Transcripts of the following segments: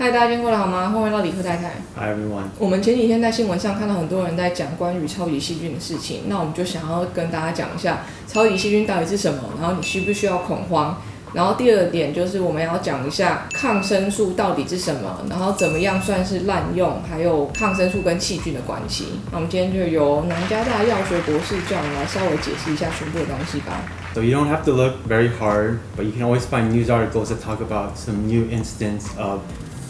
嗨，大家今天过得好吗？欢迎到理科太太。Hi everyone。我们前几天在新闻上看到很多人在讲关于超级细菌的事情，那我们就想要跟大家讲一下超级细菌到底是什么，然后你需不需要恐慌。然后第二点就是我们要讲一下抗生素到底是什么，然后怎么样算是滥用，还有抗生素跟细菌的关系。那我们今天就由南加大药学博士叫我们来稍微解释一下全部的东西吧。So you don't have to look very hard, but you can always find news articles that talk about some new instance of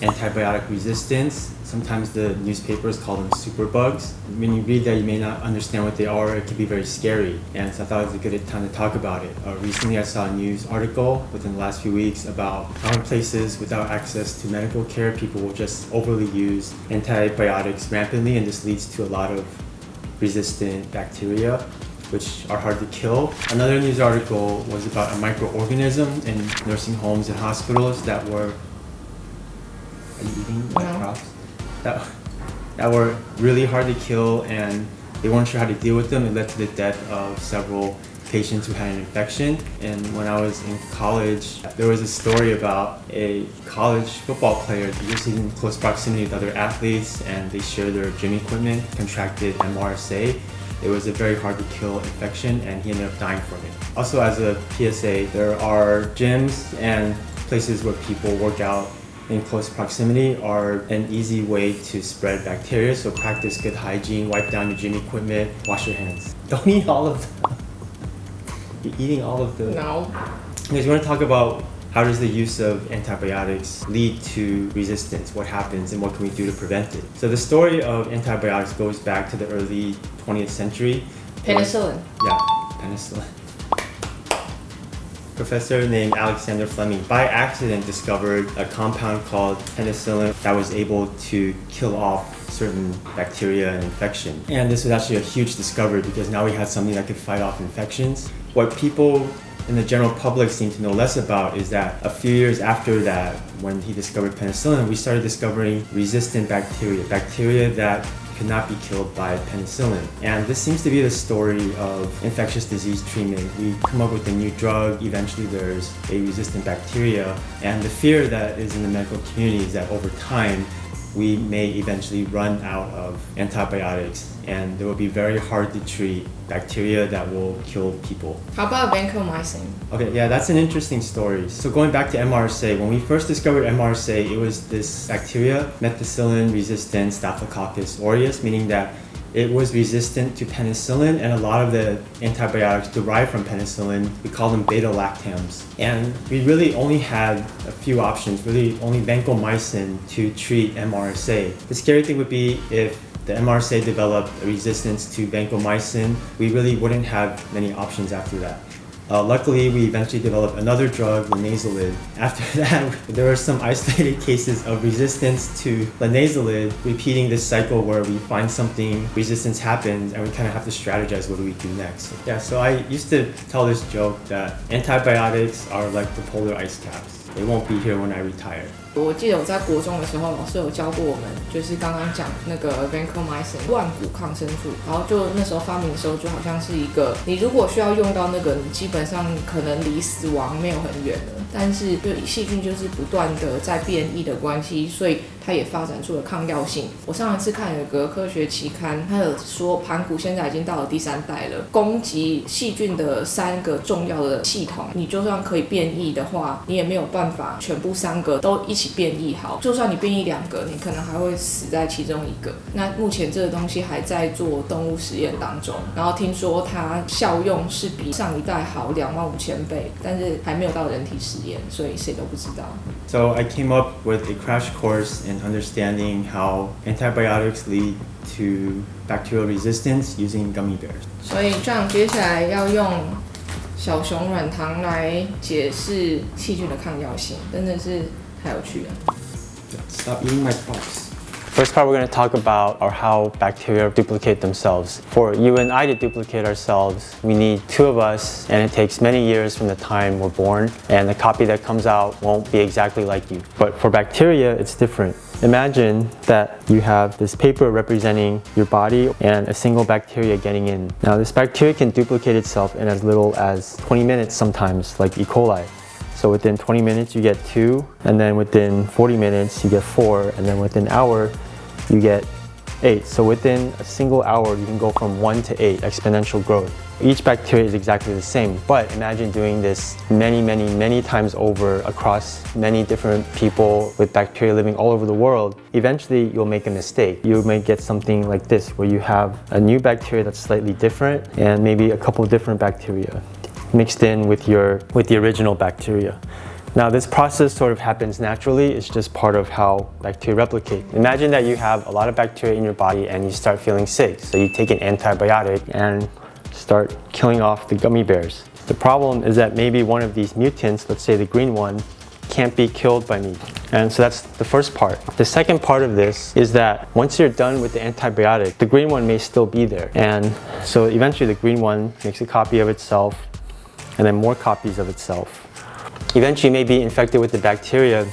antibiotic resistance. Sometimes the newspapers call them superbugs. When you read that, you may not understand what they are. It can be very scary, and so I thought it was a good time to talk about it. Recently, I saw a news article within the last few weeks about how in places without access to medical care, people will just overly use antibiotics rampantly, and this leads to a lot of resistant bacteria, which are hard to kill. Another news article was about a microorganism in nursing homes and hospitals that were crops that were really hard to kill, and they weren't sure how to deal with them. It led to the death of several patients who had an infection. And when I was in college, there was a story about a college football player who was in close proximity with other athletes, and they shared their gym equipment, contracted MRSA. It was a very hard to kill infection, and he ended up dying from it. Also, as a PSA, there are gyms and places where people work out in close proximity are an easy way to spread bacteria, so practice good hygiene, wipe down your gym equipment, wash your hands. Don't eat all of them. You're eating all of them. No. Because we want to talk about how does the use of antibiotics lead to resistance, what happens, and what can we do to prevent it. So the story of antibiotics goes back to the early 20th century. Penicillin. Yeah, penicillin. Professor named Alexander Fleming by accident discovered a compound called penicillin that was able to kill off certain bacteria and infection. And this was actually a huge discovery because now we had something that could fight off infections. What people in the general public seem to know less about is that a few years after that, when he discovered penicillin, we started discovering resistant bacteria that could not be killed by penicillin. And this seems to be the story of infectious disease treatment. We come up with a new drug, eventually there's a resistant bacteria, and the fear that is in the medical community is that over time, we may eventually run out of antibiotics, and there will be very hard to treat bacteria that will kill people. How about vancomycin? Okay, yeah, that's an interesting story. So going back to MRSA, when we first discovered MRSA, it was this bacteria, methicillin-resistant Staphylococcus aureus, meaning that it was resistant to penicillin, and a lot of the antibiotics derived from penicillin, we call them beta-lactams. And we really only had a few options, really only vancomycin to treat MRSA. The scary thing would be if the MRSA developed a resistance to vancomycin, we really wouldn't have many options after that. Luckily, we eventually developed another drug, linezolid. After that, there were some isolated cases of resistance to linezolid, repeating this cycle where we find something, resistance happens, and we kind of have to strategize what do we do next. Yeah, so I used to tell this joke that antibiotics are like the polar ice caps. They won't be here when I retire. 我记得我在国中的时候，老师有教过我们，就是刚刚讲那个 vancomycin 万古抗生素，然后就那时候发明的时候，就好像是一个，你如果需要用到那个，你基本上可能离死亡没有很远了。但是就细菌就是不断的在变异的关系，所以它也发展出了抗药性。我上一次看有个科学期刊，它有说盘古现在已经到了第3代了，攻击细菌的3个重要的系统，你就算可以变异的话，你也没有办法全部3个都一起变异好。就算你变异2个，你可能还会死在其中1个。那目前这个东西还在做动物实验当中，然后听说它效用是比上一代好25000倍，但是还没有到人体实验，所以谁都不知道。So I came up with a crash course in understanding how antibiotics lead to bacterial resistance using gummy bears. 所以这样接下来要用小熊软糖来解释细菌的抗药性，真的是太有趣了。Stop eating my props. First part we're going to talk about are how bacteria duplicate themselves. For you and I to duplicate ourselves, we need 2 of us, and it takes many years from the time we're born, and the copy that comes out won't be exactly like you. But for bacteria, it's different. Imagine that you have this paper representing your body and a single bacteria getting in. Now this bacteria can duplicate itself in as little as 20 minutes sometimes, like E. coli. So within 20 minutes, you get 2, and then within 40 minutes, you get 4, and then within an hour, you get 8. So within a single hour, you can go from 1 to 8, exponential growth. Each bacteria is exactly the same, but imagine doing this many times over across many different people with bacteria living all over the world. Eventually, you'll make a mistake. You may get something like this, where you have a new bacteria that's slightly different and maybe a couple different bacteria mixed in with the original bacteria. Now, this process sort of happens naturally. It's just part of how bacteria replicate. Imagine that you have a lot of bacteria in your body and you start feeling sick. So you take an antibiotic and start killing off the gummy bears. The problem is that maybe one of these mutants, let's say the green one, can't be killed by me. And so that's the first part. The second part of this is that once you're done with the antibiotic, the green one may still be there. And so eventually the green one makes a copy of itself and then more copies of itself. Eventually you may be infected with the bacteria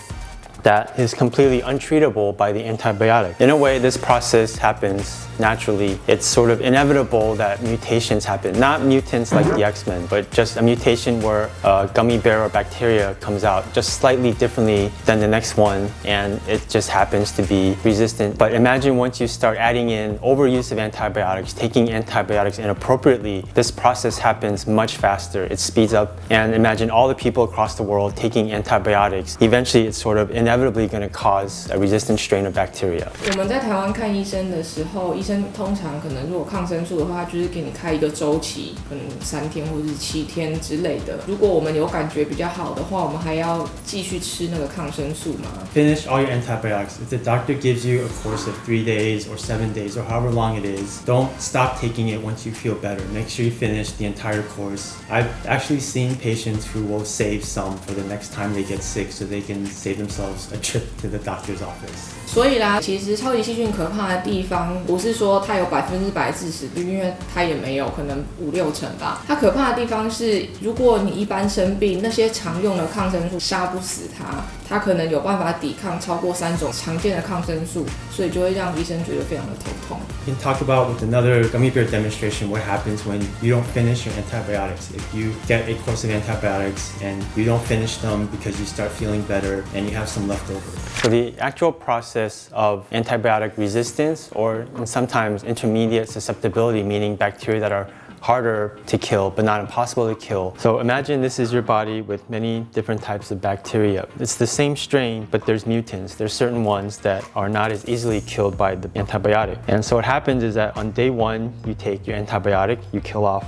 that is completely untreatable by the antibiotic. In a way, this process happens naturally. It's sort of inevitable that mutations happen. Not mutants like the X-Men, but just a mutation where a gummy bear or bacteria comes out just slightly differently than the next one, and it just happens to be resistant. But imagine once you start adding in overuse of antibiotics, taking antibiotics inappropriately, this process happens much faster. It speeds up, and imagine all the people across the world taking antibiotics. Eventually, it's sort of inevitably going to cause a resistant strain of bacteria. 我们在台湾看医生的时候，医生通常可能如果抗生素的话，他就是给你开一个周期，可能3天或者是7天之类的。如果我们有感觉比较好的话，我们还要继续吃那个抗生素吗？ Finish all your antibiotics. If the doctor gives you a course of 3 days or 7 days or however long it is, don't stop taking it once you feel better. Make sure you finish the entire course. I've actually seen patients who will save some for the next time they get sick so they can save themselves a trip to the doctor's office. 所以啦，其实超级细菌可怕的地方，不是说它有100%致死率，因为它也没有，可能5-6成吧。它可怕的地方是，如果你一般生病，那些常用的抗生素杀不死它，它可能有办法抵抗超过3种常见的抗生素，所以就会让医生觉得非常的头痛。We can talk about with another gummy bear demonstration what happens when you don't finish your antibiotics. If you get a course of antibiotics and you don't finish them because you start feeling better and you have some left over. So the actual process of antibiotic resistance, or sometimes intermediate susceptibility, meaning bacteria that are harder to kill but not impossible to kill. So imagine this is your body with many different types of bacteria. It's the same strain, but there's mutants. There's certain ones that are not as easily killed by the antibiotic. And so what happens is that on day 1, you take your antibiotic, you kill off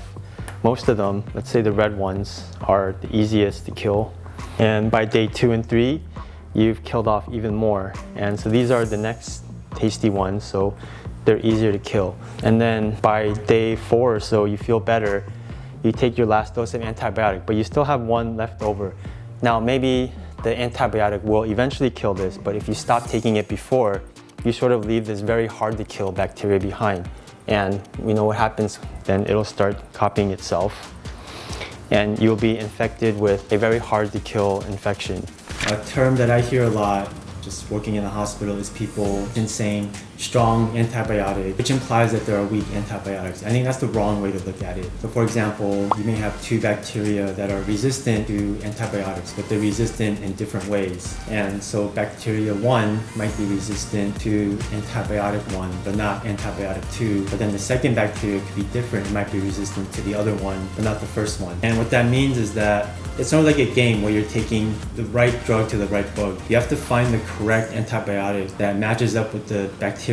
most of them. Let's say the red ones are the easiest to kill. And by day 2 and 3, you've killed off even more. And so these are the next tasty ones, so they're easier to kill. And then by day 4 or so, you feel better. You take your last dose of antibiotic, but you still have one left over. Now, maybe the antibiotic will eventually kill this, but if you stop taking it before, you sort of leave this very hard to kill bacteria behind. And we know what happens, then it'll start copying itself. And you'll be infected with a very hard to kill infection. A term that I hear a lot just working in the hospital is people saying strong antibiotic, which implies that there are weak antibiotics. I think that's the wrong way to look at it. So for example, you may have 2 bacteria that are resistant to antibiotics, but they're resistant in different ways. And so bacteria 1 might be resistant to antibiotic 1, but not antibiotic 2. But then the second bacteria could be different. It might be resistant to the other one, but not the first one. And what that means is that it's sort of like a game where you're taking the right drug to the right bug. You have to find the correct antibiotic that matches up with the bacteria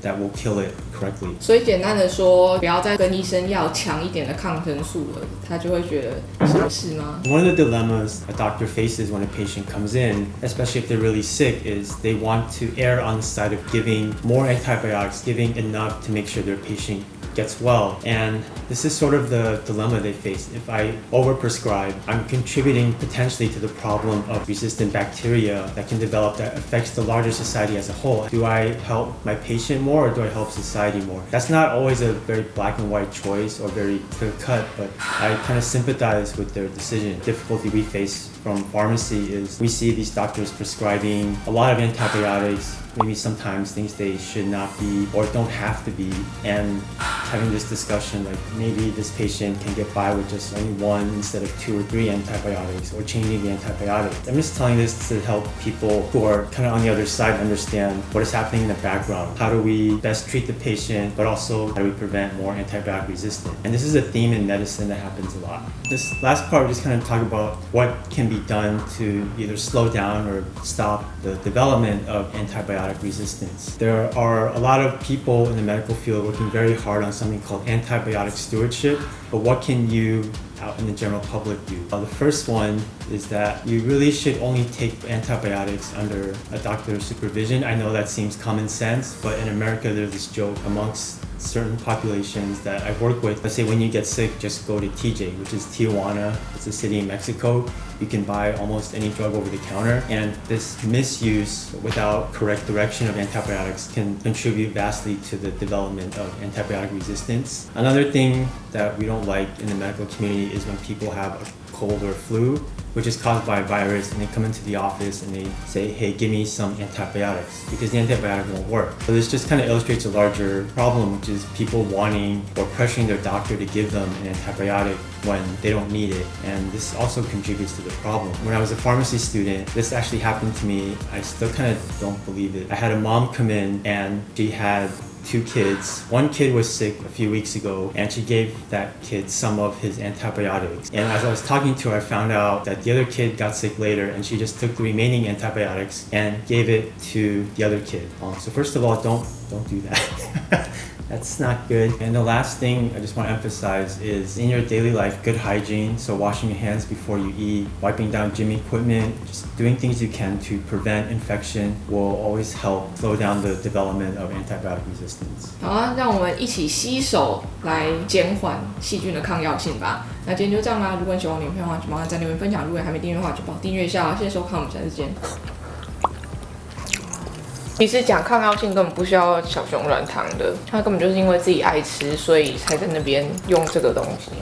that will kill it correctly. 所以简单的说，不要再跟医生要强一点的抗生素了，他就会觉得什么事吗？ One of the dilemmas a doctor faces when a patient comes in, especially if they're really sick, is they want to err on the side of giving more antibiotics, giving enough to make sure their patient gets well. And this is sort of the dilemma they face. If I overprescribe, I'm contributing potentially to the problem of resistant bacteria that can develop that affects the larger society as a whole. Do I help my patient more or do I help society more? That's not always a very black and white choice or very clear cut, but I kind of sympathize with their decision. Difficulty we face from pharmacy is we see these doctors prescribing a lot of antibiotics, maybe sometimes things they should not be or don't have to be, and having this discussion like maybe this patient can get by with just only 1 instead of 2 or 3 antibiotics, or changing the antibiotics. I'm just telling this to help people who are kind of on the other side understand what is happening in the background. How do we best treat the patient, but also how do we prevent more antibiotic resistance? And this is a theme in medicine that happens a lot. This last part, we just kind of talk about what can be done to either slow down or stop the development of antibiotic resistance. There are a lot of people in the medical field working very hard on something called antibiotic stewardship, but what can you out in the general public do? The first one is that you really should only take antibiotics under a doctor's supervision. I know that seems common sense, but in America there's this joke amongst certain populations that I work with. Let's say when you get sick, just go to TJ, which is Tijuana. It's a city in Mexico. You can buy almost any drug over the counter, and this misuse without correct direction of antibiotics can contribute vastly to the development of antibiotic resistance. Another thing that we don't like in the medical community is when people have a cold or flu, which is caused by a virus, and they come into the office and they say, hey, give me some antibiotics, because the antibiotic won't work. So this just kind of illustrates a larger problem, which is people wanting or pressuring their doctor to give them an antibiotic when they don't need it. And this also contributes to the problem. When I was a pharmacy student, this actually happened to me. I still kind of don't believe it. I had a mom come in and she had 2 kids. One kid was sick a few weeks ago, and she gave that kid some of his antibiotics. And as I was talking to her, I found out that the other kid got sick later, and she just took the remaining antibiotics and gave it to the other kid. So first of all, don't do that. That's not good. And the last thing I just want to emphasize is in your daily life, good hygiene. So washing your hands before you eat, wiping down gym equipment, just doing things you can to prevent infection will always help slow down the development of antibiotic resistance. 好啊，让我们一起携手来减缓细菌的抗药性吧。那今天就这样啦。如果你喜欢我的影片的话，就麻烦在留言分享。如果你还没订阅的话，就帮我订阅一下。谢谢收看，我们下次见。其实讲抗药性根本不需要小熊软糖的，他根本就是因为自己爱吃，所以才在那边用这个东西。